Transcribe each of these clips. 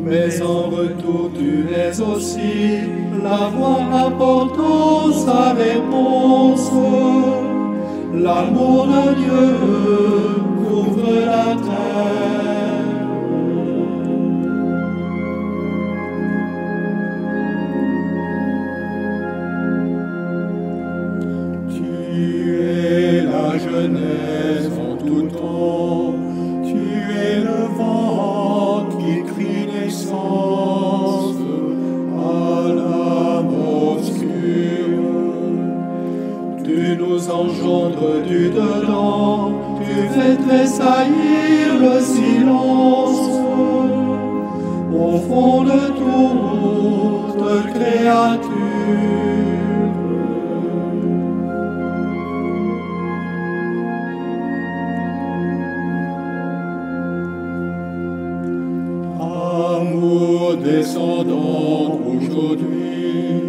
Mais en retour, tu es aussi la voix apportant sa réponse. L'amour de Dieu couvre la terre. Tu es la jeunesse en tout temps, tu es le vent qui crie naissance à l'âme obscure. Tu nous engendres du dedans, tu fais tressaillir le silence au fond de toute créature. Amour descendant aujourd'hui,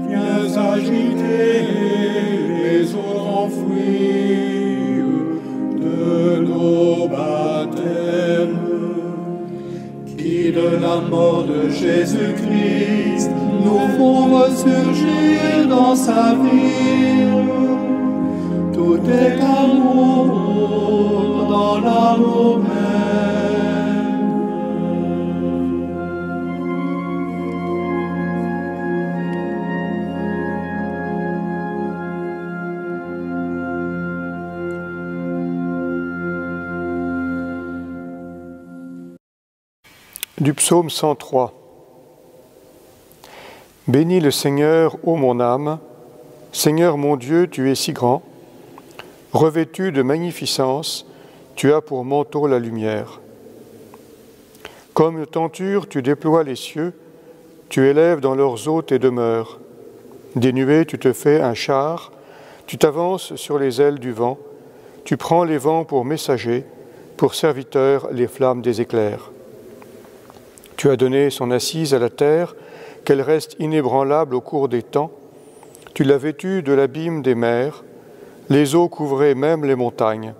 viens agiter les eaux enfouies de nos baptêmes, qui de la mort de Jésus-Christ nous font ressurgir dans sa vie. Tout est amour dans l'amour même. Du psaume 103. Bénis le Seigneur, ô mon âme. Seigneur mon Dieu, tu es si grand. Revêtu de magnificence, tu as pour manteau la lumière. Comme une tenture, tu déploies les cieux, tu élèves dans leurs eaux tes demeures. Des nuées, tu te fais un char, tu t'avances sur les ailes du vent, tu prends les vents pour messagers, pour serviteurs les flammes des éclairs. Tu as donné son assise à la terre, qu'elle reste inébranlable au cours des temps. Tu l'as vêtue de l'abîme des mers, les eaux couvraient même les montagnes.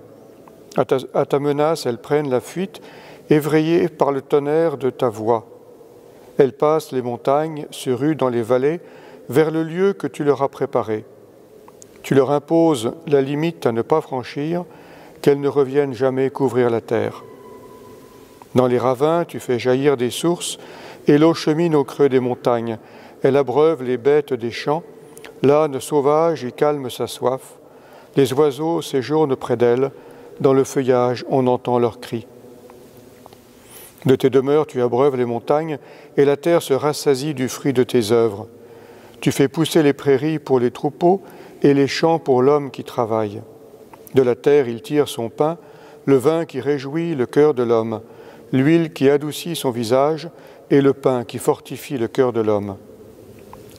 À ta menace, elles prennent la fuite, effrayées par le tonnerre de ta voix. Elles passent les montagnes, se ruent dans les vallées, vers le lieu que tu leur as préparé. Tu leur imposes la limite à ne pas franchir, qu'elles ne reviennent jamais couvrir la terre. Dans les ravins, tu fais jaillir des sources, et l'eau chemine au creux des montagnes. Elle abreuve les bêtes des champs. L'âne sauvage y calme sa soif. Les oiseaux séjournent près d'elle. Dans le feuillage, on entend leurs cris. De tes demeures, tu abreuves les montagnes, et la terre se rassasie du fruit de tes œuvres. Tu fais pousser les prairies pour les troupeaux, et les champs pour l'homme qui travaille. De la terre, il tire son pain, le vin qui réjouit le cœur de l'homme, l'huile qui adoucit son visage et le pain qui fortifie le cœur de l'homme.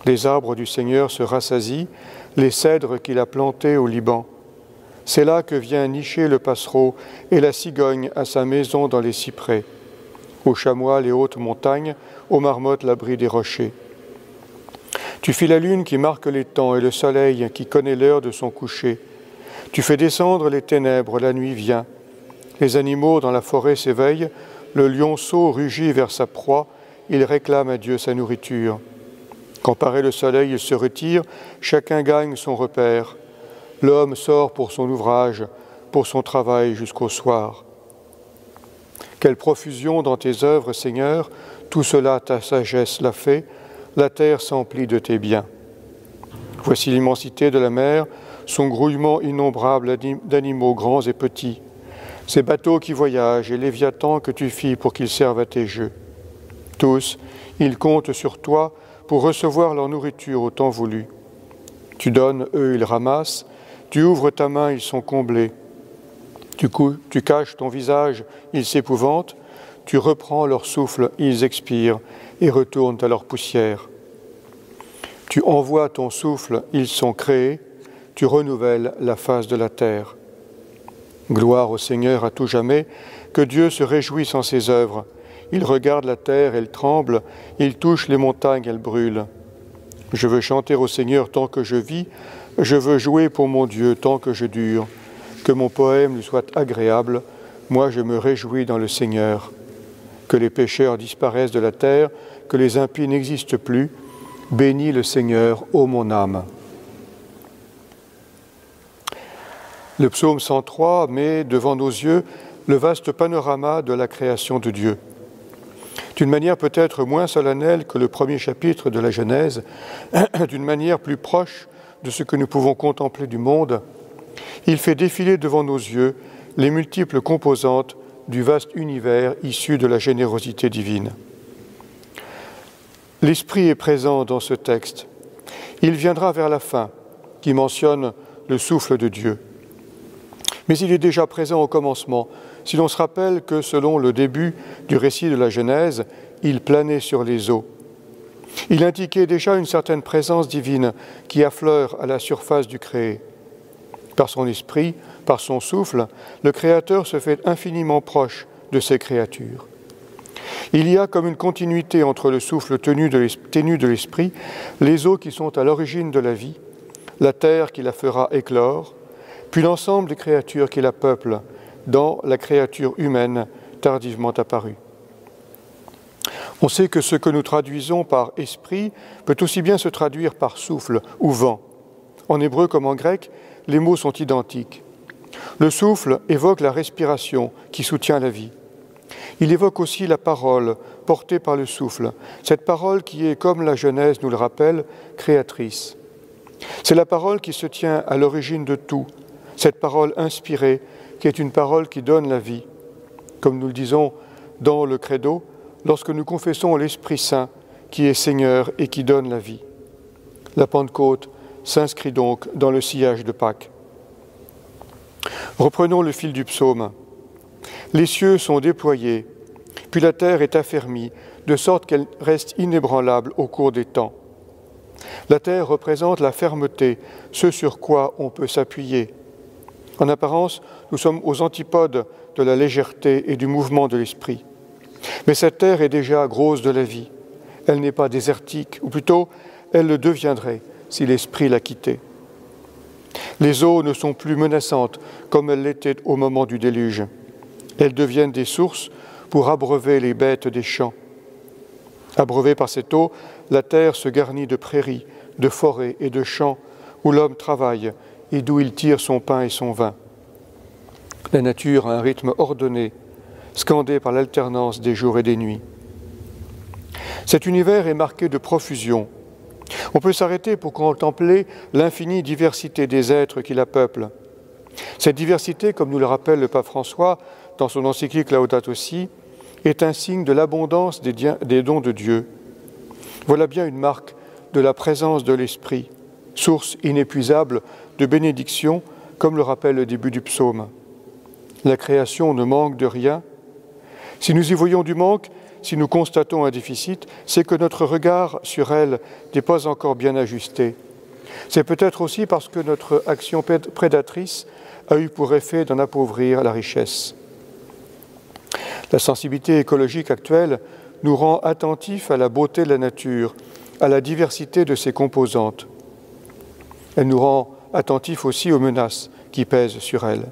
Les arbres du Seigneur se rassasient, les cèdres qu'il a plantés au Liban. C'est là que vient nicher le passereau et la cigogne à sa maison dans les cyprès. Aux chamois les hautes montagnes, aux marmottes l'abri des rochers. Tu fis la lune qui marque les temps et le soleil qui connaît l'heure de son coucher. Tu fais descendre les ténèbres, la nuit vient. Les animaux dans la forêt s'éveillent, le lionceau rugit vers sa proie, il réclame à Dieu sa nourriture. Quand paraît le soleil, il se retire, chacun gagne son repère. L'homme sort pour son ouvrage, pour son travail jusqu'au soir. Quelle profusion dans tes œuvres, Seigneur, tout cela ta sagesse l'a fait, la terre s'emplit de tes biens. Voici l'immensité de la mer, son grouillement innombrable d'animaux grands et petits. Ces bateaux qui voyagent et Léviathan que tu fis pour qu'ils servent à tes jeux. Tous, ils comptent sur toi pour recevoir leur nourriture au temps voulu. Tu donnes, eux, ils ramassent. Tu ouvres ta main, ils sont comblés. Tu caches ton visage, ils s'épouvantent. Tu reprends leur souffle, ils expirent et retournent à leur poussière. Tu envoies ton souffle, ils sont créés. Tu renouvelles la face de la terre. Gloire au Seigneur à tout jamais, que Dieu se réjouisse en ses œuvres. Il regarde la terre, elle tremble, il touche les montagnes, elles brûlent. Je veux chanter au Seigneur tant que je vis, je veux jouer pour mon Dieu tant que je dure. Que mon poème lui soit agréable, moi je me réjouis dans le Seigneur. que les pécheurs disparaissent de la terre, que les impies n'existent plus. Bénis le Seigneur, ô mon âme. Le psaume 103 met devant nos yeux le vaste panorama de la création de Dieu. D'une manière peut-être moins solennelle que le premier chapitre de la Genèse, d'une manière plus proche de ce que nous pouvons contempler du monde, il fait défiler devant nos yeux les multiples composantes du vaste univers issu de la générosité divine. L'Esprit est présent dans ce texte. Il viendra vers la fin, qui mentionne le souffle de Dieu. Mais il est déjà présent au commencement, si l'on se rappelle que selon le début du récit de la Genèse, il planait sur les eaux. Il indiquait déjà une certaine présence divine qui affleure à la surface du créé. Par son esprit, par son souffle, le Créateur se fait infiniment proche de ses créatures. Il y a comme une continuité entre le souffle ténu de l'esprit, les eaux qui sont à l'origine de la vie, la terre qui la fera éclore, puis l'ensemble des créatures qui la peuplent dans la créature humaine tardivement apparue. On sait que ce que nous traduisons par esprit peut aussi bien se traduire par souffle ou vent. En hébreu comme en grec, les mots sont identiques. Le souffle évoque la respiration qui soutient la vie. Il évoque aussi la parole portée par le souffle, cette parole qui est, comme la Genèse nous le rappelle, créatrice. C'est la parole qui se tient à l'origine de tout, cette parole inspirée qui est une parole qui donne la vie. Comme nous le disons dans le Credo, lorsque nous confessons l'Esprit Saint qui est Seigneur et qui donne la vie. La Pentecôte s'inscrit donc dans le sillage de Pâques. Reprenons le fil du psaume. Les cieux sont déployés, puis la terre est affermie, de sorte qu'elle reste inébranlable au cours des temps. La terre représente la fermeté, ce sur quoi on peut s'appuyer. En apparence, nous sommes aux antipodes de la légèreté et du mouvement de l'esprit. Mais cette terre est déjà grosse de la vie. Elle n'est pas désertique, ou plutôt, elle le deviendrait si l'esprit la quittait. Les eaux ne sont plus menaçantes comme elles l'étaient au moment du déluge. Elles deviennent des sources pour abreuver les bêtes des champs. Abreuvée par cette eau, la terre se garnit de prairies, de forêts et de champs où l'homme travaille et d'où il tire son pain et son vin. La nature a un rythme ordonné, scandé par l'alternance des jours et des nuits. Cet univers est marqué de profusion. On peut s'arrêter pour contempler l'infinie diversité des êtres qui la peuplent. Cette diversité, comme nous le rappelle le pape François dans son encyclique Laudato Si, est un signe de l'abondance des dons de Dieu. Voilà bien une marque de la présence de l'Esprit, source inépuisable de bénédiction, comme le rappelle le début du psaume. La création ne manque de rien. Si nous y voyons du manque, si nous constatons un déficit, c'est que notre regard sur elle n'est pas encore bien ajusté. C'est peut-être aussi parce que notre action prédatrice a eu pour effet d'en appauvrir la richesse. La sensibilité écologique actuelle nous rend attentifs à la beauté de la nature, à la diversité de ses composantes. Elle nous rend attentifs aussi aux menaces qui pèsent sur elle.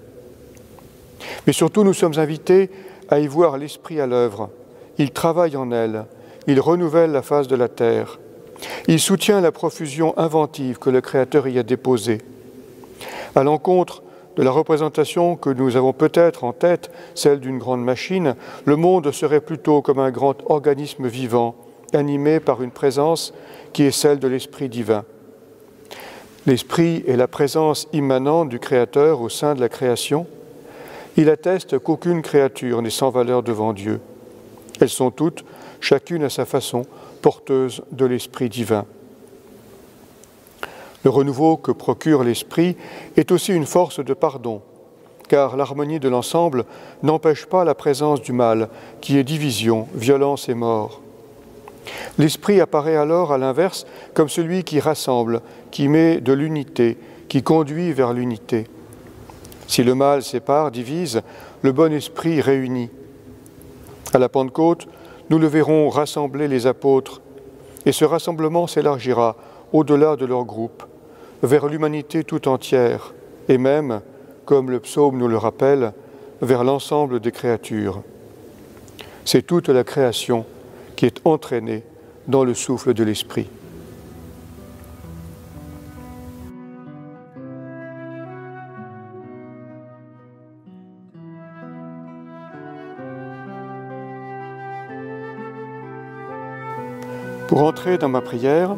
Mais surtout, nous sommes invités à y voir l'Esprit à l'œuvre. Il travaille en elle, il renouvelle la face de la terre. Il soutient la profusion inventive que le Créateur y a déposée. À l'encontre de la représentation que nous avons peut-être en tête, celle d'une grande machine, le monde serait plutôt comme un grand organisme vivant, animé par une présence qui est celle de l'Esprit divin. L'Esprit est la présence immanente du Créateur au sein de la création. Il atteste qu'aucune créature n'est sans valeur devant Dieu. Elles sont toutes, chacune à sa façon, porteuses de l'Esprit divin. Le renouveau que procure l'Esprit est aussi une force de pardon, car l'harmonie de l'ensemble n'empêche pas la présence du mal, qui est division, violence et mort. L'Esprit apparaît alors à l'inverse comme celui qui rassemble, qui met de l'unité, qui conduit vers l'unité. Si le mal sépare, divise, le bon esprit réunit. À la Pentecôte, nous le verrons rassembler les apôtres, et ce rassemblement s'élargira au-delà de leur groupe, vers l'humanité tout entière, et même, comme le psaume nous le rappelle, vers l'ensemble des créatures. C'est toute la création qui est entraînée dans le souffle de l'Esprit. Pour entrer dans ma prière,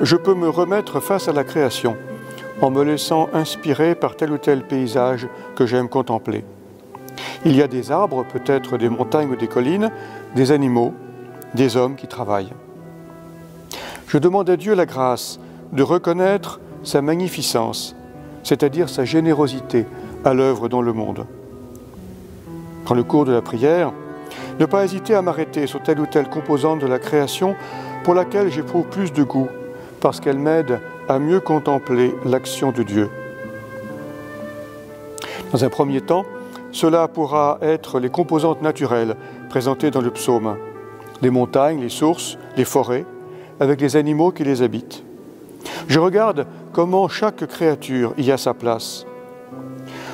je peux me remettre face à la création, en me laissant inspirer par tel ou tel paysage que j'aime contempler. Il y a des arbres, peut-être des montagnes ou des collines, des animaux, des hommes qui travaillent. Je demande à Dieu la grâce de reconnaître sa magnificence, c'est-à-dire sa générosité à l'œuvre dans le monde. Dans le cours de la prière, ne pas hésiter à m'arrêter sur telle ou telle composante de la création pour laquelle j'éprouve plus de goût, parce qu'elle m'aide à mieux contempler l'action de Dieu. Dans un premier temps, cela pourra être les composantes naturelles présentées dans le psaume, les montagnes, les sources, les forêts, avec les animaux qui les habitent. Je regarde comment chaque créature y a sa place.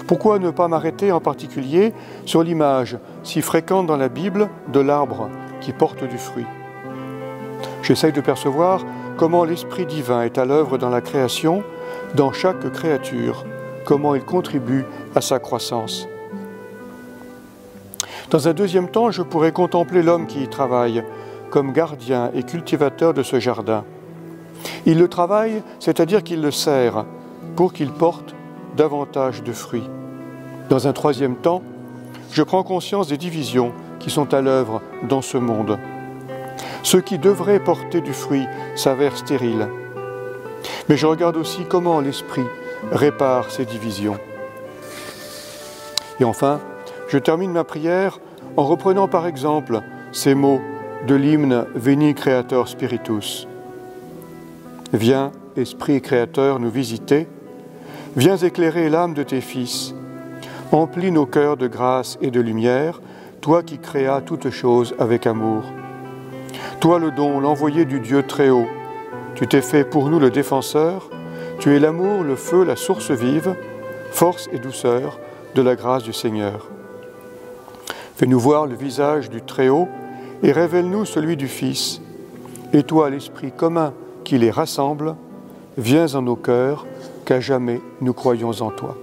Pourquoi ne pas m'arrêter en particulier sur l'image si fréquente dans la Bible de l'arbre qui porte du fruit? J'essaye de percevoir comment l'Esprit divin est à l'œuvre dans la création, dans chaque créature, comment il contribue à sa croissance. Dans un deuxième temps, je pourrais contempler l'homme qui y travaille, comme gardien et cultivateur de ce jardin. Il le travaille, c'est-à-dire qu'il le sert, pour qu'il porte davantage de fruits. Dans un troisième temps, je prends conscience des divisions qui sont à l'œuvre dans ce monde. Ceux qui devraient porter du fruit s'avèrent stériles. Mais je regarde aussi comment l'Esprit répare ces divisions. Et enfin, je termine ma prière en reprenant par exemple ces mots de l'hymne Veni Creator Spiritus. Viens, Esprit Créateur, nous visiter. Viens éclairer l'âme de tes fils. Emplis nos cœurs de grâce et de lumière, toi qui créas toutes choses avec amour. Toi le don, l'envoyé du Dieu très haut, tu t'es fait pour nous le défenseur, tu es l'amour, le feu, la source vive, force et douceur de la grâce du Seigneur. Fais-nous voir le visage du Très-Haut et révèle-nous celui du Fils. Et toi, l'Esprit commun qui les rassemble, viens en nos cœurs, qu'à jamais nous croyons en toi.